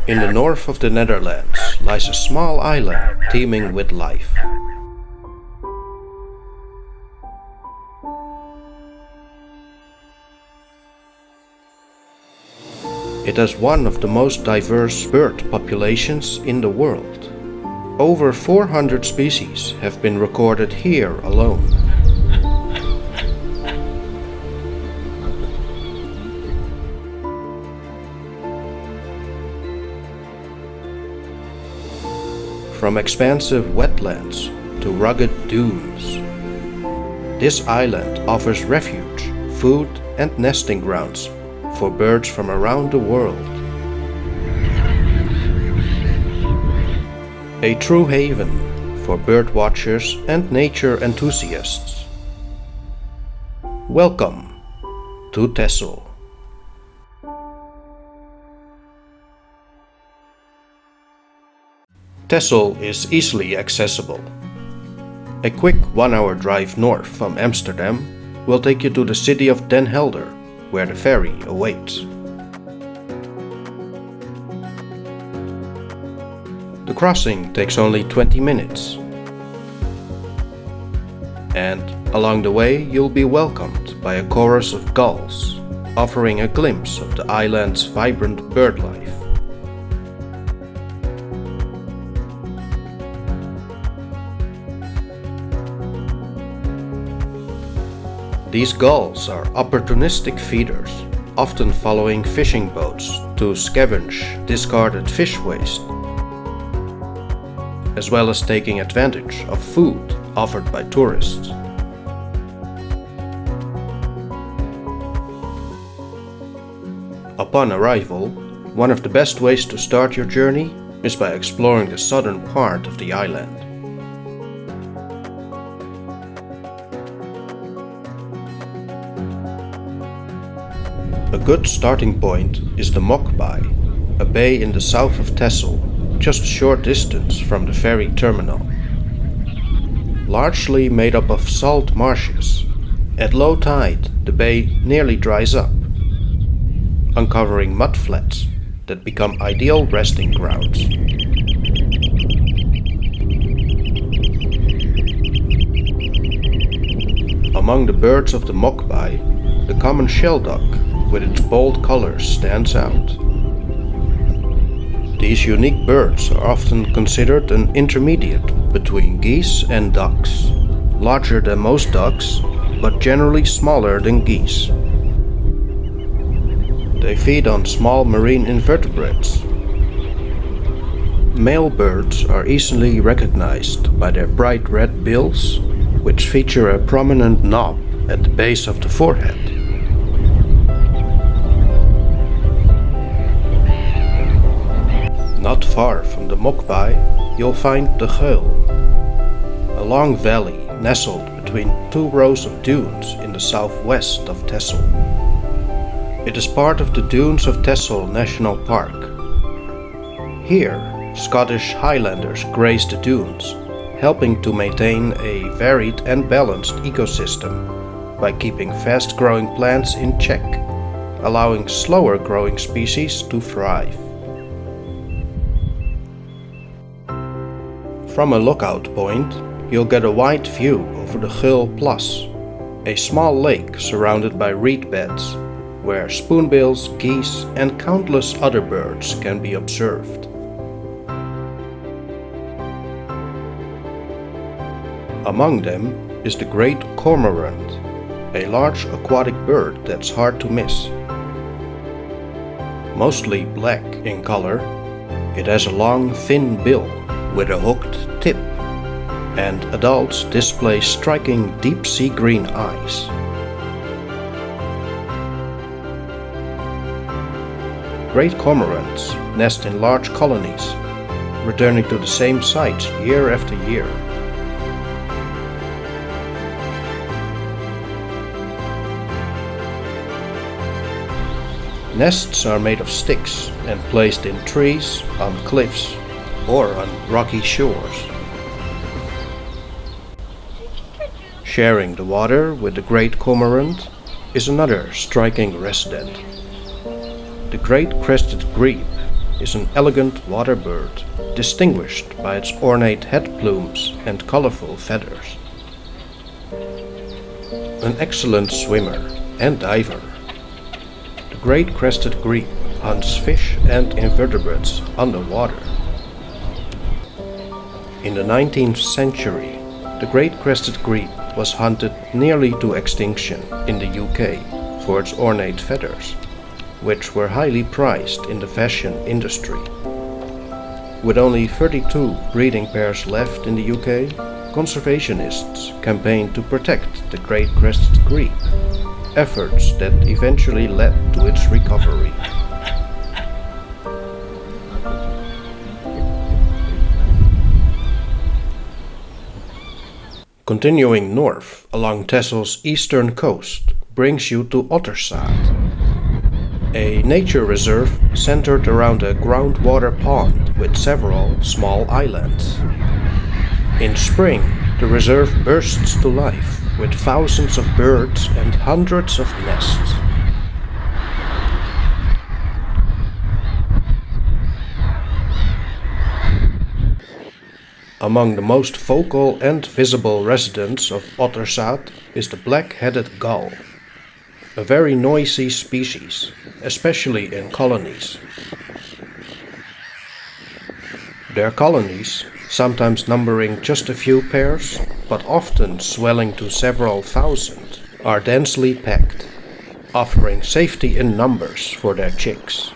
In the north of the Netherlands lies a small island teeming with life. It has one of the most diverse bird populations in the world. Over 400 species have been recorded here alone. From expansive wetlands to rugged dunes, this island offers refuge, food and nesting grounds for birds from around the world. A true haven for bird watchers and nature enthusiasts. Welcome to Texel. Texel is easily accessible. A quick 1-hour drive north from Amsterdam will take you to the city of Den Helder, where the ferry awaits. The crossing takes only 20 minutes. And along the way you'll be welcomed by a chorus of gulls, offering a glimpse of the island's vibrant bird life. These gulls are opportunistic feeders, often following fishing boats to scavenge discarded fish waste, as well as taking advantage of food offered by tourists. Upon arrival, one of the best ways to start your journey is by exploring the southern part of the island. A good starting point is the Mokbai, a bay in the south of Texel, just a short distance from the ferry terminal. Largely made up of salt marshes, at low tide the bay nearly dries up, uncovering mud flats that become ideal resting grounds. Among the birds of the Mokbai, the common shelduck with its bold colors stands out. These unique birds are often considered an intermediate between geese and ducks, larger than most ducks, but generally smaller than geese. They feed on small marine invertebrates. Male birds are easily recognized by their bright red bills, which feature a prominent knob at the base of the forehead. Not far from the Mokbai, you'll find the Geul, a long valley nestled between two rows of dunes in the southwest of Texel. It is part of the Dunes of Texel National Park. Here, Scottish Highlanders graze the dunes, helping to maintain a varied and balanced ecosystem by keeping fast-growing plants in check, allowing slower-growing species to thrive. From a lookout point, you'll get a wide view over the Geul Plas, a small lake surrounded by reed beds, where spoonbills, geese and countless other birds can be observed. Among them is the great cormorant, a large aquatic bird that's hard to miss. Mostly black in color, it has a long thin bill with a hooked tip, and adults display striking deep sea green eyes. Great cormorants nest in large colonies, returning to the same sites year after year. Nests are made of sticks and placed in trees, on cliffs, or on rocky shores. Sharing the water with the great cormorant is another striking resident. The great crested grebe is an elegant water bird, distinguished by its ornate head plumes and colorful feathers. An excellent swimmer and diver, the great crested grebe hunts fish and invertebrates underwater. In the 19th century, the great crested grebe was hunted nearly to extinction in the UK for its ornate feathers, which were highly prized in the fashion industry. With only 32 breeding pairs left in the UK, conservationists campaigned to protect the great crested grebe, efforts that eventually led to its recovery. Continuing north along Texel's eastern coast brings you to Otterzaat, a nature reserve centered around a groundwater pond with several small islands. In spring, the reserve bursts to life with thousands of birds and hundreds of nests. Among the most vocal and visible residents of Otterzaat is the black-headed gull, a very noisy species, especially in colonies. Their colonies, sometimes numbering just a few pairs, but often swelling to several thousand, are densely packed, offering safety in numbers for their chicks.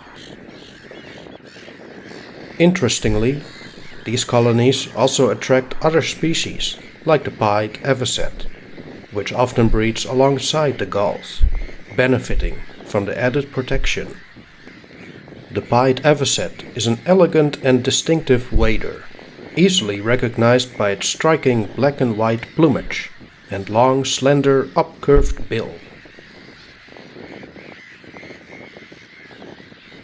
Interestingly, these colonies also attract other species, like the pied avocet, which often breeds alongside the gulls, benefiting from the added protection. The pied avocet is an elegant and distinctive wader, easily recognized by its striking black and white plumage and long, slender, up-curved bill.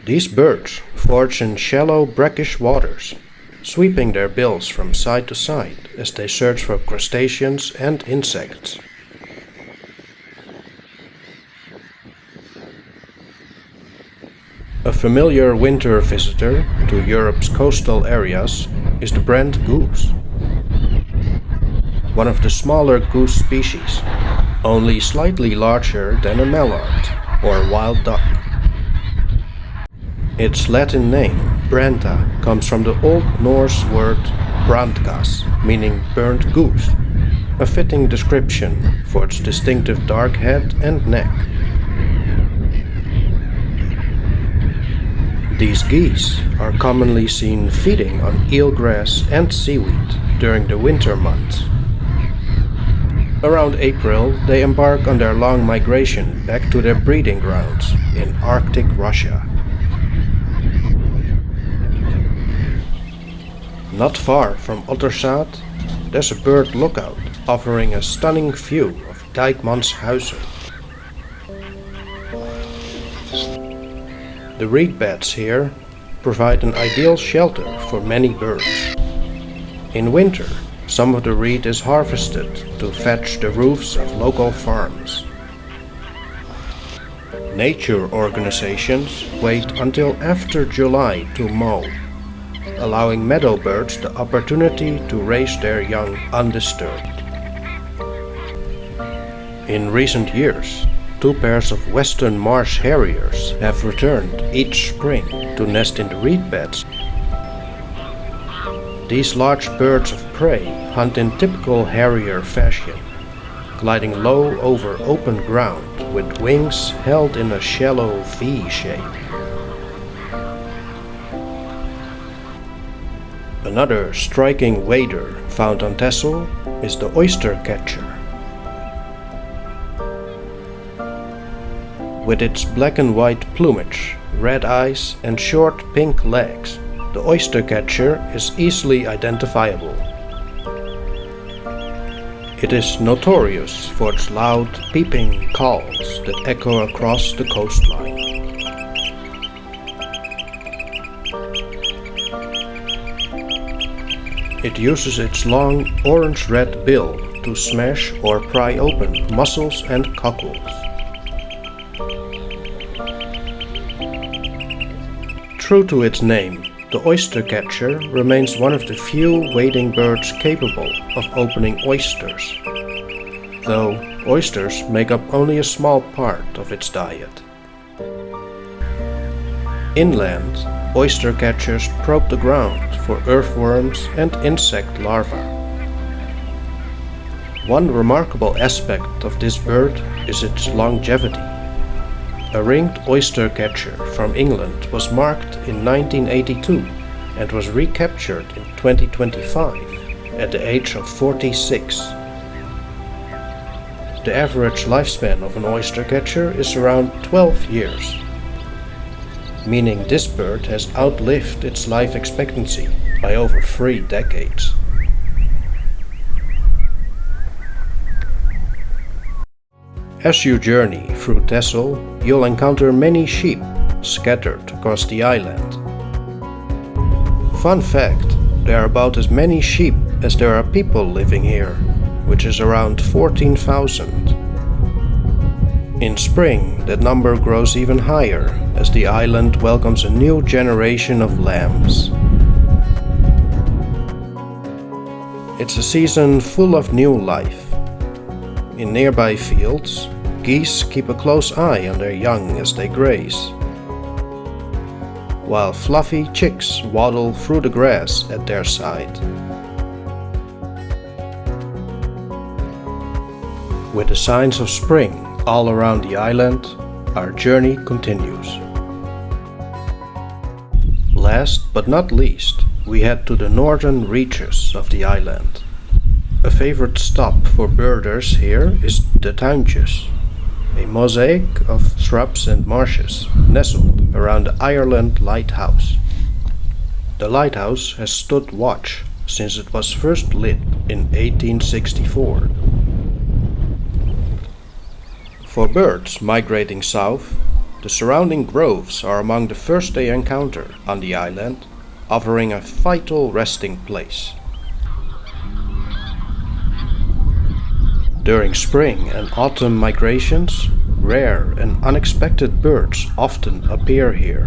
These birds forage in shallow, brackish waters, sweeping their bills from side to side as they search for crustaceans and insects. A familiar winter visitor to Europe's coastal areas is the brant goose, one of the smaller goose species, only slightly larger than a mallard or wild duck. Its Latin name, branta, comes from the Old Norse word brandgas, meaning burnt goose, a fitting description for its distinctive dark head and neck. These geese are commonly seen feeding on eelgrass and seaweed during the winter months. Around April, they embark on their long migration back to their breeding grounds in Arctic Russia. Not far from Otterzaat, there's a bird lookout offering a stunning view of Dijkmanshuizen. The reed beds here provide an ideal shelter for many birds. In winter, some of the reed is harvested to thatch the roofs of local farms. Nature organizations wait until after July to mow, allowing meadow birds the opportunity to raise their young undisturbed. In recent years, 2 pairs of western Marsh Harriers have returned each spring to nest in the reed beds. These large birds of prey hunt in typical Harrier fashion, gliding low over open ground with wings held in a shallow V shape. Another striking wader found on Texel is the oyster catcher. With its black and white plumage, red eyes and short pink legs, the oyster catcher is easily identifiable. It is notorious for its loud peeping calls that echo across the coastline. It uses its long orange-red bill to smash or pry open mussels and cockles. True to its name, the oystercatcher remains one of the few wading birds capable of opening oysters, though oysters make up only a small part of its diet. Inland, oystercatchers probe the ground for earthworms and insect larvae. One remarkable aspect of this bird is its longevity. A ringed oystercatcher from England was marked in 1982 and was recaptured in 2025 at the age of 46. The average lifespan of an oystercatcher is around 12 years, meaning this bird has outlived its life expectancy by over 3 decades. As you journey through Texel, you'll encounter many sheep scattered across the island. Fun fact, there are about as many sheep as there are people living here, which is around 14,000. In spring, that number grows even higher as the island welcomes a new generation of lambs. It's a season full of new life. In nearby fields, geese keep a close eye on their young as they graze, while fluffy chicks waddle through the grass at their side. With the signs of spring all around the island, our journey continues. Last but not least, we head to the northern reaches of the island. A favorite stop for birders here is the Tuintjes, a mosaic of shrubs and marshes nestled around the Ireland Lighthouse. The lighthouse has stood watch since it was first lit in 1864. For birds migrating south, the surrounding groves are among the first they encounter on the island, offering a vital resting place. During spring and autumn migrations, rare and unexpected birds often appear here.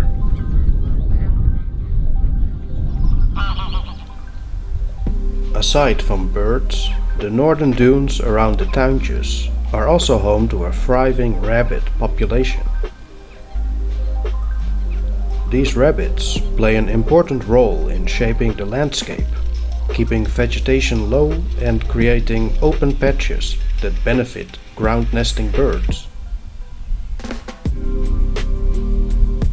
Aside from birds, the northern dunes around the Tuintjes are also home to a thriving rabbit population. These rabbits play an important role in shaping the landscape, keeping vegetation low and creating open patches that benefit ground nesting birds.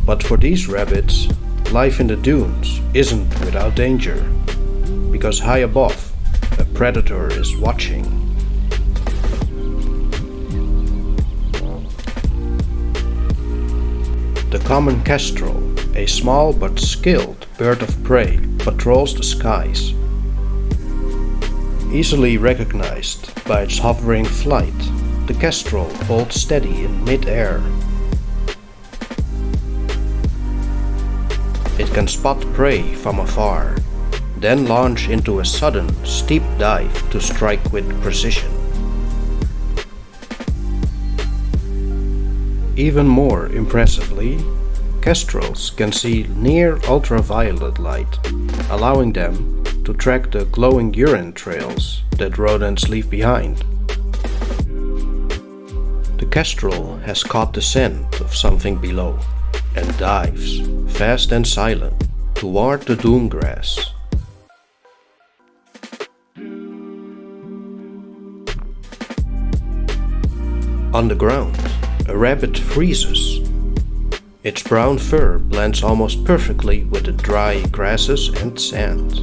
But for these rabbits, life in the dunes isn't without danger, because high above, a predator is watching. The common kestrel, a small but skilled bird of prey, patrols the skies. Easily recognized by its hovering flight, the kestrel holds steady in mid-air. It can spot prey from afar, then launch into a sudden, steep dive to strike with precision. Even more impressively, kestrels can see near ultraviolet light, allowing them to track the glowing urine trails that rodents leave behind. The kestrel has caught the scent of something below and dives, fast and silent, toward the dune grass. On the ground, a rabbit freezes. Its brown fur blends almost perfectly with the dry grasses and sand.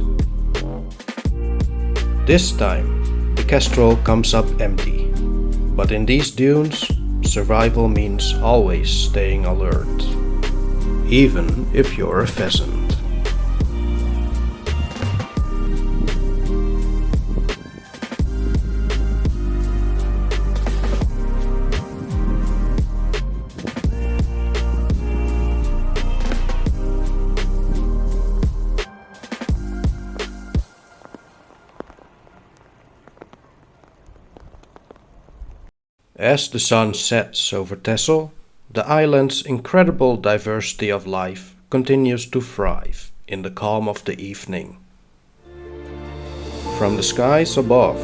This time, the kestrel comes up empty, but in these dunes, survival means always staying alert, even if you're a pheasant. As the sun sets over Texel, the island's incredible diversity of life continues to thrive in the calm of the evening. From the skies above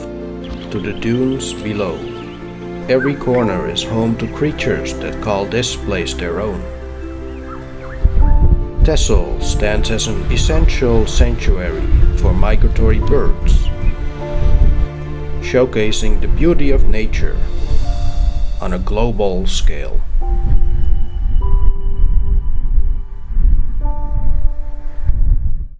to the dunes below, every corner is home to creatures that call this place their own. Texel stands as an essential sanctuary for migratory birds, showcasing the beauty of nature on a global scale.